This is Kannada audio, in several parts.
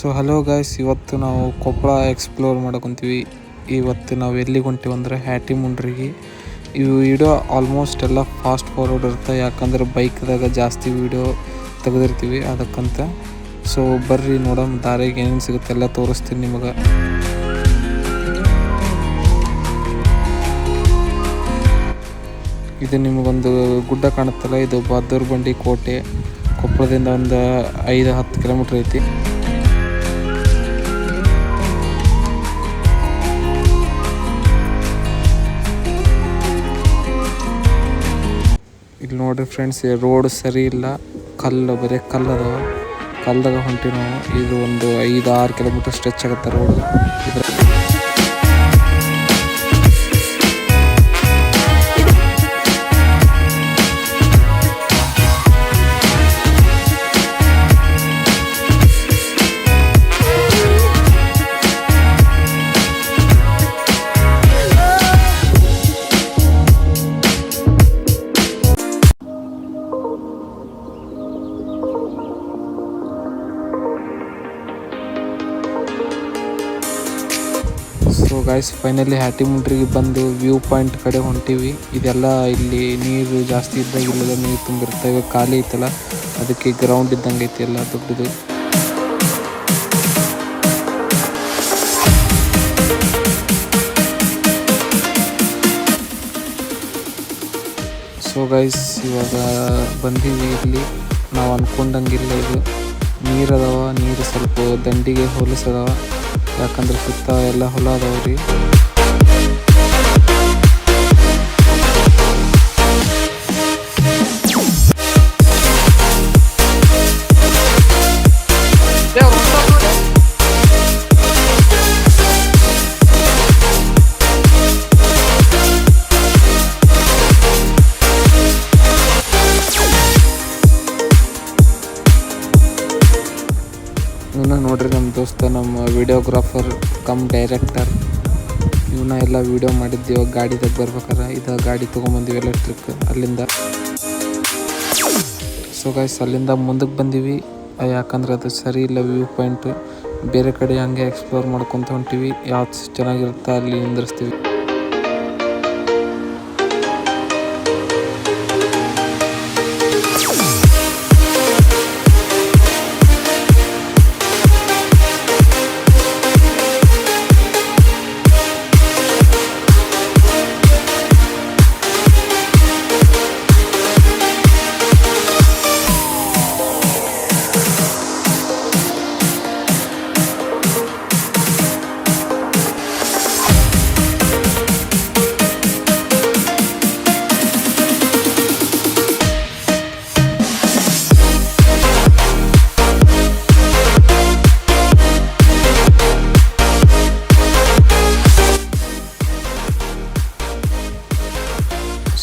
ಸೊ ಹಲೋ ಗಾಯ್ಸ್, ಇವತ್ತು ನಾವು ಕೊಪ್ಪಳ ಎಕ್ಸ್ಪ್ಲೋರ್ ಮಾಡಕೊಂತೀವಿ. ಇವತ್ತು ನಾವು ಎಲ್ಲಿಗೆ ಹೊಂಟೀವಿ ಅಂದರೆ ಹ್ಯಾಟಿಮುಂಡ್ರಿಗೆ. ಈ ವಿಡಿಯೋ ಆಲ್ಮೋಸ್ಟ್ ಎಲ್ಲ ಫಾಸ್ಟ್ ಫಾರ್ವರ್ಡ್ ಇರುತ್ತೆ, ಯಾಕಂದ್ರೆ ಬೈಕ್ದಾಗ ಜಾಸ್ತಿ ವಿಡಿಯೋ ತೆಗೆದಿರ್ತೀವಿ ಅದಕ್ಕಂತ. ಸೊ ಬರ್ರಿ ನೋಡೋಣ, ದಾರಿಗೆ ಏನೇನು ಸಿಗುತ್ತೆ ಎಲ್ಲ ತೋರಿಸ್ತೀನಿ ನಿಮಗೆ. ಇದು ನಿಮಗೊಂದು ಗುಡ್ಡ ಕಾಣುತ್ತಲ್ಲ, ಇದು ಬಹದ್ದೂರು ಬಂಡಿ ಕೋಟೆ. ಕೊಪ್ಪಳದಿಂದ ಒಂದು 5-10 ಕಿಲೋಮೀಟ್ರ್ ಐತಿ. ಇಲ್ಲಿ ನೋಡ್ರಿ ಫ್ರೆಂಡ್ಸ್, ರೋಡ್ ಸರಿ ಇಲ್ಲ, ಬರೀ ಕಲ್ಲದಾವ. ಕಲ್ಲದಾಗ ಹೊಂಟಿವಿ ನಾವು. ಇದು ಒಂದು 5-6 ಕಿಲೋಮೀಟರ್ ಸ್ಟ್ರೆಚ್ ಆಗುತ್ತೆ ರೋಡ್. ಸೊ ಗಾಯ್ಸ್, ಫೈನಲಿ ಹ್ಯಾಟಿಮುಂಡ್ರಿಗೆ ಬಂದು ವ್ಯೂ ಪಾಯಿಂಟ್ ಕಡೆ ಹೊಂಟೀವಿ. ಇದೆಲ್ಲ ಇಲ್ಲಿ ನೀರು ಜಾಸ್ತಿ ಇದ್ದಾಗ ಇಲ್ಲೆಲ್ಲ ನೀರು ತುಂಬಿರುತ್ತೆ. ಇವಾಗ ಖಾಲಿ ಐತಲ್ಲ, ಅದಕ್ಕೆ ಗ್ರೌಂಡ್ ಇದ್ದಂಗೆ ಐತಿ ಎಲ್ಲ ದೊಡ್ಡದು. ಸೊ ಗೈಸ್, ಇವಾಗ ಬಂದೀವಿ. ಇಲ್ಲಿ ನಾವು ಅಂದ್ಕೊಂಡಂಗಿಲ್ಲ, ಇದು ನೀರದಾವ. ನೀರು ಸ್ವಲ್ಪ ದಂಡಿಗೆ ಹೋಲಿಸದಾವ, ಯಾಕಂದ್ರೆ ಸುತ್ತ ಎಲ್ಲ ಹೊಲ ಅದಾವ್ರಿ. ಇವನ್ನ ನೋಡ್ರಿ, ನಮ್ಮ ದೋಸ್ತ, ನಮ್ಮ ವಿಡಿಯೋಗ್ರಾಫರ್ ಕಮ್ ಡೈರೆಕ್ಟರ್. ಇವನ್ನ ಎಲ್ಲ ವಿಡಿಯೋ ಮಾಡಿದ್ದೀವಿ ಗಾಡಿದಾಗ ಬರ್ಬೇಕಾರೆ. ಇದು ಗಾಡಿ ತೊಗೊಂಬಂದಿವಿ ಎಲೆಕ್ಟ್ರಿಕ್ ಅಲ್ಲಿಂದ. ಸೊ ಗೈಸ್, ಅಲ್ಲಿಂದ ಮುಂದಕ್ಕೆ ಬಂದೀವಿ, ಯಾಕಂದ್ರೆ ಅದು ಸರಿ ಇಲ್ಲ ವ್ಯೂ ಪಾಯಿಂಟ್. ಬೇರೆ ಕಡೆ ಹಂಗೆ ಎಕ್ಸ್ಪ್ಲೋರ್ ಮಾಡ್ಕೊತ ಹೊಂಟೀವಿ. ಯಾವ್ದು ಚೆನ್ನಾಗಿರುತ್ತೆ ಅಲ್ಲಿ ನಿಂದಿರ್ಸ್ತೀವಿ.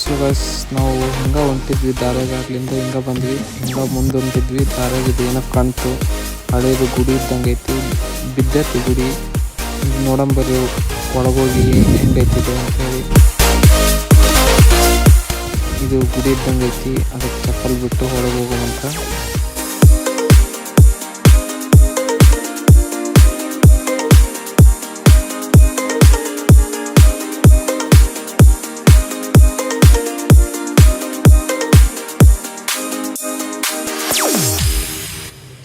ಸೊ ಗೈಸ್, ನಾವು ಹಿಂಗೆ ಹೊಂಟಿದ್ವಿ ದಾರ್ಯಾಗ. ಅಲ್ಲಿಂದ ಹಿಂಗೆ ಬಂದ್ವಿ, ಹಿಂಗೆ ಮುಂದೆ ಹೊಂಟಿದ್ವಿ ದಾರ್ಯಾಗ. ಇದು ಏನೋ ಕಾಣ್ತು, ಹಳೇದು ಗುಡಿ ಇದ್ದಂಗೆ ಐತಿ. ಬಿದ್ದೈತಿ ಗುಡಿ. ನೋಡಂಬರಿ ಒಳಗೋಗಿ ಹೆಂಗೈತಿದೆ ಅಂತೇಳಿ. ಇದು ಗುಡಿ ಇದ್ದಂಗೆ ಐತಿ, ಅದಕ್ಕೆ ಚಪ್ಪಲ್ ಬಿಟ್ಟು ಹೊರಗೆ ಹೋಗುವಂತ.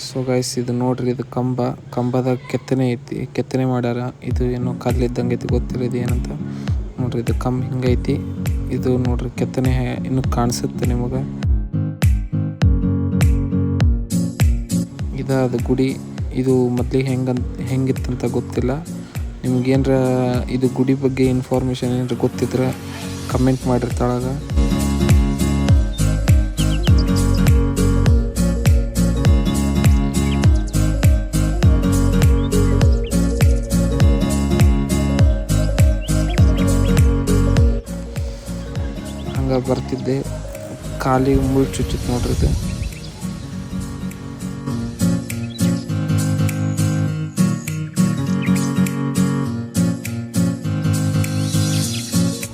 ಸೊ ಗೈಸ್, ಇದು ನೋಡ್ರಿ, ಇದು ಕಂಬದ ಕೆತ್ತನೆ ಐತಿ, ಕೆತ್ತನೆ ಮಾಡ್ಯಾರ. ಇದು ಏನೋ ಕಲ್ಲಿದ್ದಂಗೆ ಐತಿ, ಗೊತ್ತಿಲ್ಲ ಇದು ಏನಂತ. ನೋಡ್ರಿ, ಇದು ಹಿಂಗೈತಿ. ಇದು ನೋಡ್ರಿ ಕೆತ್ತನೆ ಇನ್ನು ಕಾಣಿಸುತ್ತೆ ನಿಮಗೆ. ಅದು ಗುಡಿ. ಇದು ಮೊದಲಿಗೆ ಹೆಂಗಿತ್ತಂತ ಗೊತ್ತಿಲ್ಲ. ನಿಮ್ಗೇನರ ಇದು ಗುಡಿ ಬಗ್ಗೆ ಇನ್ಫಾರ್ಮೇಷನ್ ಏನಾರ ಗೊತ್ತಿದ್ರೆ ಕಮೆಂಟ್ ಮಾಡಿರಿ ತಳಗ. ಹಂಗೆ ಬರ್ತಿದ್ದೆ, ಕಾಲಿಗೆ ಮುಳ್ಳು ಚುಚ್ಚಿತ್ತು ನೋಡ್ರಿ ಇದು.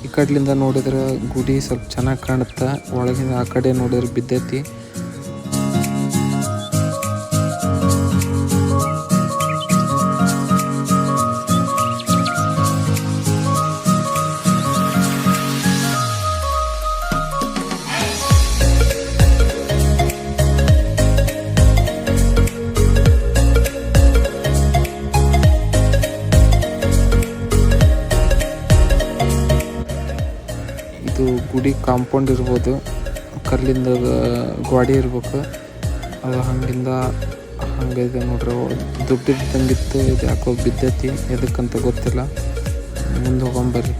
ಈ ಕಡೆಯಿಂದ ನೋಡಿದ್ರೆ ಗುಡಿ ಸ್ವಲ್ಪ ಚೆನ್ನಾಗಿ ಕಾಣುತ್ತೆ, ಒಳಗಿಂದ ಆ ಕಡೆ ನೋಡಿದ್ರೆ ಬಿದ್ದೈತಿ. ಗುಡಿ ಕಾಂಪೌಂಡ್ ಇರ್ಬೋದು, ಕಲ್ಲಿಂದ ಗೋಡೆ ಇರ್ಬೇಕು. ಅದು ಹಂಗಿಂದ ಹಂಗಿದೆ ನೋಡ್ರಿ. ದುಡ್ಡಿದ್ದಂಗಿತ್ತು, ಇದು ಯಾಕೋ ಬಿದ್ದೈತಿ, ಎದಕ್ಕಂತ ಗೊತ್ತಿಲ್ಲ. ಮುಂದೆ ಹೋಗೊಂಬರ್ರಿ.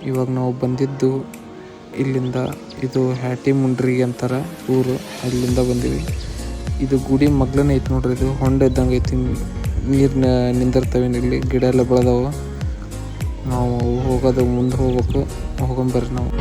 ಇವಾಗ ನಾವು ಬಂದಿದ್ದು ಇಲ್ಲಿಂದ, ಇದು ಹ್ಯಾಟಿ ಮುಂಡ್ರಿಗೆ ಅಂತಾರೆ ಊರು, ಅಲ್ಲಿಂದ ಬಂದೀವಿ. ಇದು ಗುಡಿ ಮಗ್ಲನೇ ಐತಿ ನೋಡ್ರಿ. ಇದು ಹೊಂಡ ಇದ್ದಂಗೆ ಐತಿ, ನೀರು ನಿಂದಿರ್ತವೆ ಇಲ್ಲಿ, ಗಿಡ ಎಲ್ಲ ಬೆಳೆದವು. ನಾವು ಹೋಗೋದು ಮುಂದೆ ಹೋಗ್ಬೇಕು, ಹೋಗೊಂಬರ್ರಿ ನಾವು.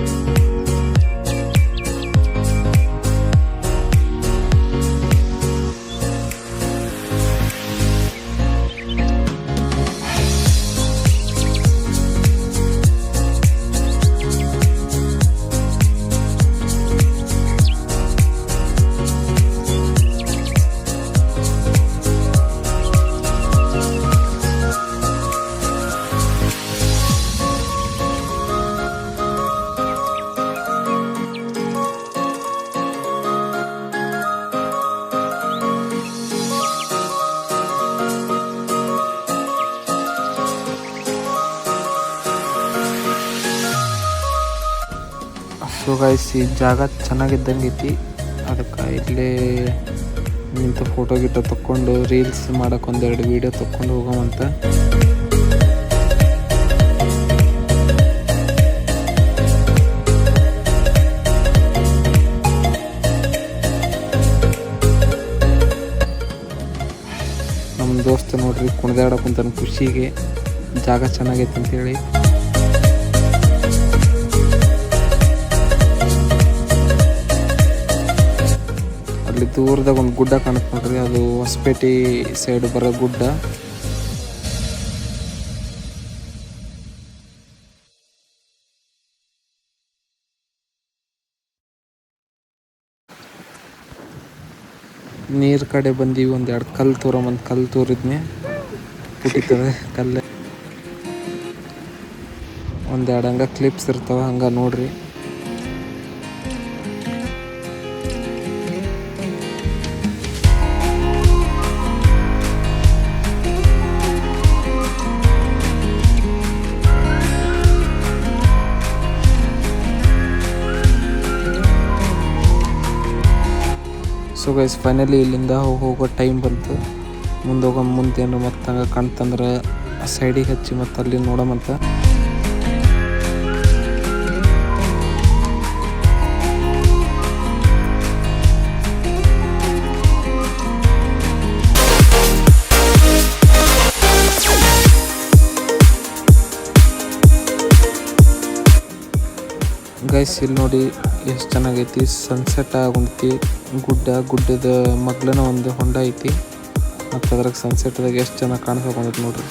ಸೊ ಗೈಸ್, ಈ ಜಾಗ ಚೆನ್ನಾಗಿದ್ದಂಗೆ ಐತಿ. ಅದಕ್ಕೆ ಇಲ್ಲೇ ನಿಂತು ಫೋಟೋ ಗಿಟೋ ತಕ್ಕೊಂಡು ರೀಲ್ಸ್ ಮಾಡೋಕೆ ಒಂದೆರಡು ವೀಡಿಯೋ ತಕ್ಕೊಂಡು ಹೋಗೋವಂತ. ನಮ್ಮ ದೋಸ್ತ ನೋಡ್ರಿ ಕುಣಿದಾಡಕ್ಕಂತ ಖುಷಿಗೆ, ಜಾಗ ಚೆನ್ನಾಗೈತೆ ಅಂತೇಳಿ. ಅಲ್ಲಿ ದೂರದಾಗ ಒಂದು ಗುಡ್ಡ ಕಾಣುತ್ತೆ ನೋಡ್ರಿ, ಅದು ಹೊಸಪೇಟೆ ಸೈಡ್ ಬರೋ ಗುಡ್ಡ. ನೀರ್ ಕಡೆ ಬಂದೀವಿ. ಒಂದೆರಡು ಕಲ್ಲು ತೋರಮಂದು ಕಲ್ಲು ತೋರಿದ್ನಿ, ಪುಟಿತದೆ ಕಲ್ಲು. ಒಂದೆರಡು ಹಂಗೆ ಕ್ಲಿಪ್ಸ್ ಇರ್ತಾವ, ಹಂಗೆ ನೋಡ್ರಿ. ಸೊ ಗೈಸ್, ಫೈನಲಿ ಇಲ್ಲಿಂದ ಹೋಗೋ ಟೈಮ್ ಬಂತು. ಮುಂದೇನು ಮತ್ತೆ ಹಂಗೆ ಕಾಣ್ತಂದ್ರೆ ಸೈಡಿಗೆ ಹಚ್ಚಿ ಮತ್ತು ಅಲ್ಲಿ ನೋಡೋಮಂತ. ಗೈಸ್, ಇಲ್ಲಿ ನೋಡಿ ಎಷ್ಟು ಚೆನ್ನಾಗೈತಿ. ಸನ್ಸೆಟ್ ಆಗುಂತಿ. ಗುಡ್ಡದ ಮಗ್ಲನ ಒಂದು ಹೊಂಡ ಐತಿ, ಮತ್ತು ಅದ್ರಾಗ ಸನ್ಸೆಟ್ದಾಗ ಎಷ್ಟು ಚೆನ್ನಾಗಿ ಕಾಣಿಸ್ಕೊಂಡೈತಿ ನೋಡ್ರಿ.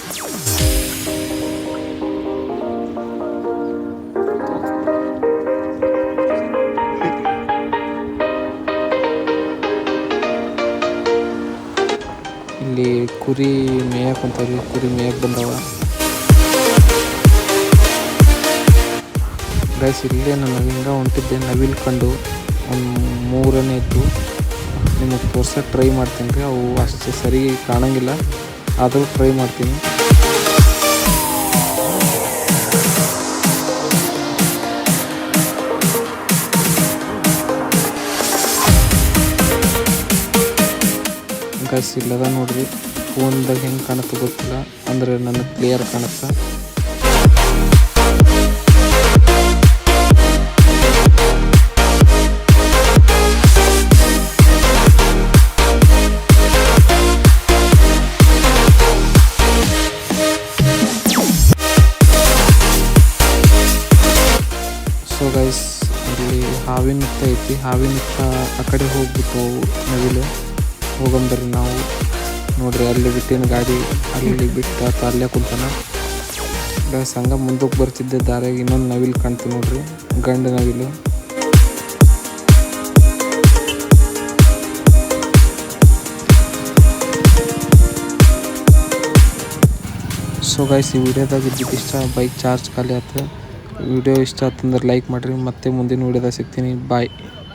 ಇಲ್ಲಿ ಕುರಿ ಮೇಯಕ್ಕೆ ಕುಂತಾವ್ರಿ, ಕುರಿ ಮೇಯಕ್ಕೆ ಬಂದವ. ಗೈಸ್, ಇಲ್ಲೇ ನಾನು ಹಿಂಗೆ ಹೊಂಟಿದ್ದೆ, ನವಿಲು ಕಂಡು ಒಂದು 3 ಇತ್ತು. ನಿಮಗೆ ತೋರ್ಸೋಕೆ ಟ್ರೈ ಮಾಡ್ತೀನಿ ರೀ. ಅವು ಅಷ್ಟು ಸರಿ ಕಾಣಂಗಿಲ್ಲ, ಆದರೂ ಟ್ರೈ ಮಾಡ್ತೀನಿ. ಗೈಸ್, ಇಲ್ಲದ ನೋಡ್ರಿ. ಫೋನ್ದಾಗ ಹೆಂಗೆ ಕಾಣುತ್ತೆ ಗೊತ್ತಿಲ್ಲ, ಅಂದರೆ ನನಗೆ ಕ್ಲಿಯರ್ ಕಾಣುತ್ತೆ. ಸೊ ಗೈಸ್, ಅಲ್ಲಿ ಹಾವಿನ ಹುತ್ತ ಐತಿ. ಹಾವಿನ ಹುತ್ತ ಆ ಕಡೆ ಹೋಗ್ಬಿಟ್ಟು ನವಿಲು ಹೋಗಂಬರ್ರಿ ನಾವು. ನೋಡ್ರಿ, ಅಲ್ಲಿ ಬಿಟ್ಟಿನ ಗಾಡಿ, ಅಲ್ಲಿ ಬಿಟ್ಟು ಅಲ್ಲೇ ಕುಂತಾನ. ಗೈಸ್, ಹಂಗೆ ಮುಂದಕ್ಕೆ ಬರ್ತಿದ್ದೆ ದಾರಿಯಾಗ ಇನ್ನೊಂದು ನವಿಲು ಕಾಣ್ತು ನೋಡ್ರಿ, ಗಂಡು ನವಿಲು. ಸೊ ಗೈಸ್ ಈ ವಿಡಿಯೋದಾಗ ಇದ್ದಿದ್ದು ಇಷ್ಟ. ಬೈಕ್ ಚಾರ್ಜ್ ಖಾಲಿ ಆಯ್ತು. ವಿಡಿಯೋ ಇಷ್ಟ ಆತಂದ್ರೆ ಲೈಕ್ ಮಾಡಿರಿ. ಮತ್ತೆ ಮುಂದಿನ ವಿಡಿಯೋದಾಗ ಸಿಗ್ತೀನಿ. ಬಾಯ್.